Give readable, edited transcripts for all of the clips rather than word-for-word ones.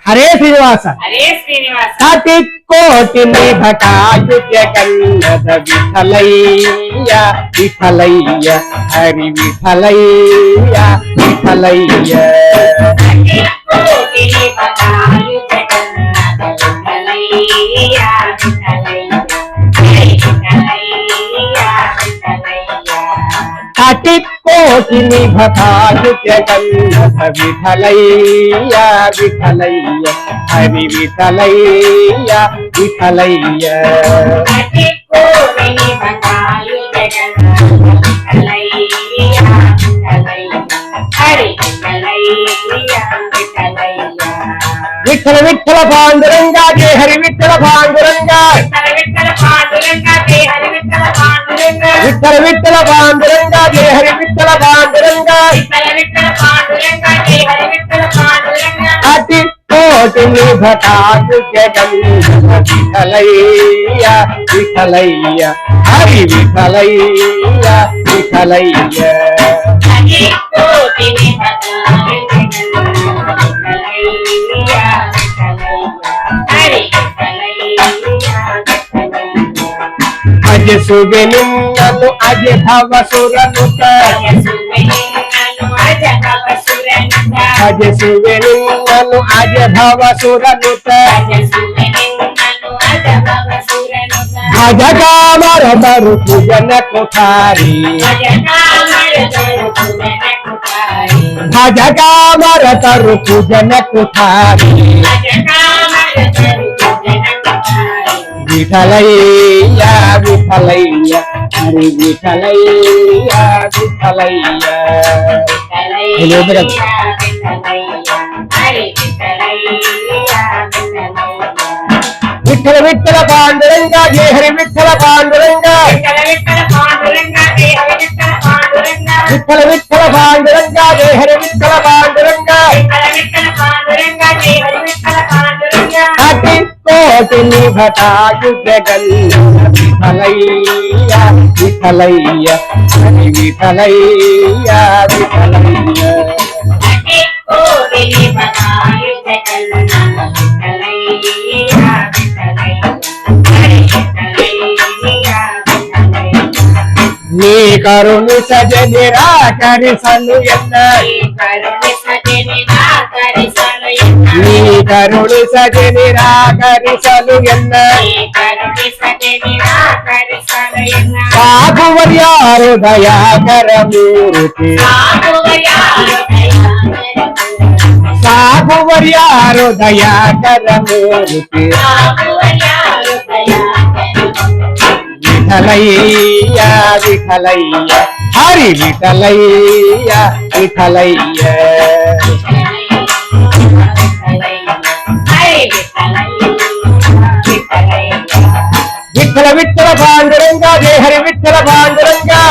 హరే శ్రీనివాస కోటి కోటి నిభటాయు జగన్నథ విఠలయ్య విఠలయ్య హరి విఠలయ్య విఠలయ్య కోటి కోటి నిభటాయు జగన్నథ విఠలయ్య విఠలయ్య హరి విఠలయ్య విఠలయ్య విఠల విఠల పాండురంగా జయ హరి విఠల పాండురంగా విఠల విఠల పాండురంగా జయ హరి విఠల పాండురంగా అతి కోటి నిభటాయు జగన్నథ విఠలయ్య విఠలయ్య హరి విఠలయ్య విఠలయ్య అజ సుగెనిన్నను అజ భవసురనుత అజ సుగెనిన్నను అజ భవసురనుత భజకామర తరుపు జనకుఠారి భజకామర తరుపు జనకుఠారి విఠలయ్య విఠలయ్య హరి విఠలయ్య విఠలయ్య విఠల విఠల పాండురంగా జయ హరి విఠల పాండురంగా విఠల విఠల పాండురంగా జయ హరి విఠల పాండురంగా అతి కోటి నిభటాయు జగన్నథ విఠలయ్య విఠలయ్య హరి విఠలయ్య విఠలయ్య నీ కరుణి సజ నిరాకరిసను ఎన్న నీ కరుణి సజ నిరాకరిసను ఎన్న సాధువర్యారు దయాకరమూర్తి సాధువర్యారు దయాకరమూర్తి విఠలయ్య విఠలయ్య హరి విఠలయ్య విఠలయ్య విఠల విఠల పాండురంగా జయ హరి విఠల పాండురంగా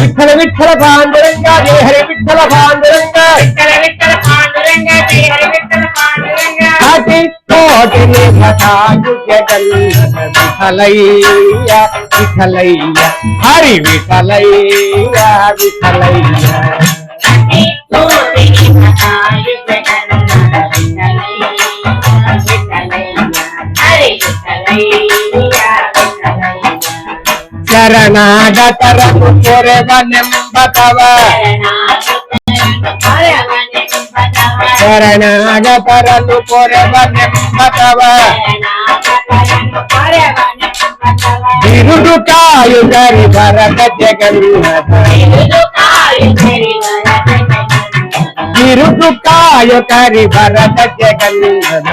విఠల విఠల పాండురంగా జయ హరి విఠల పాండురంగా అతి కోటి నిభటాయు జగన్నథ విఠలయ్య విఠలయ్య హరి విఠలయ్య విఠలయ్య శరణాగతరము కొరెవనెంబతవ శరణాగతరము కొరెవనెంబతవ బిరుదు కాయు గరి భరత జగన్నాథ బిరుదు కాయు కరి భరత జగన్నాథ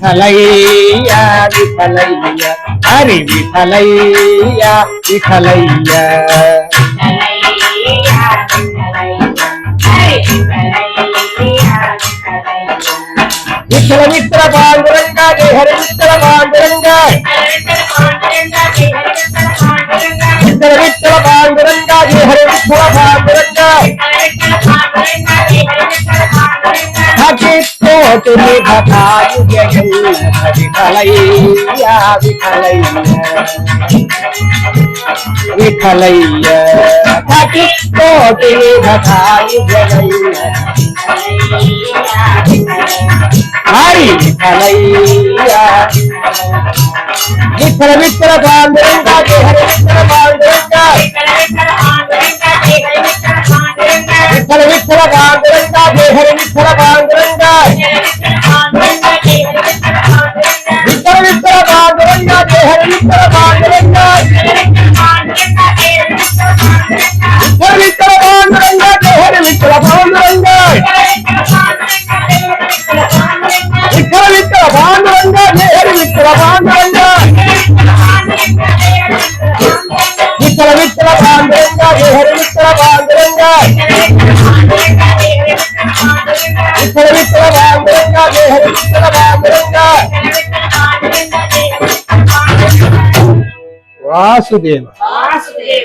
విఠలయ్య విఠలయ్య హరి విఠలయ్య విఠలయ్య విఠల విఠల పాండురంగా జయ హరి విఠల పాండురంగా విఠల విఠల పాండురంగా జయ హరి విఠల పాండురంగా అతి కోటి నిభటాయు జగన్నథ విఠలయ్య విఠలయ్య విఠలయ్య विठ्ठकी कोटि निधकाई जगैया हरि विठ्ठलैया विठ्ठल विठ्ठल पांडुरंगा जय हरि विठ्ठल पांडुरंगा विठ्ठल विठ्ठल पांडुरंगा जय हरि विठ्ठल पांडुरंगा विठ्ठल विठ्ठल पांडुरंगा जय हरि विठ्ठल पांडुरंगा विठ्ठल विठ्ठल पांडुरंगा जय हरि विठ्ठल पांडुरंगा विठ्ठल विठ्ठल पांडुरंगा जय हरि विठ्ठल पांडुरंगा विठ्ठल विठ्ठल पांडुरंगा जय हरि विठ्ठल पांडुरंगा विठ्ठल विठ्ठल पांडुरंगा जय हरि विठ्ठल पांडुरंगा वासुदेव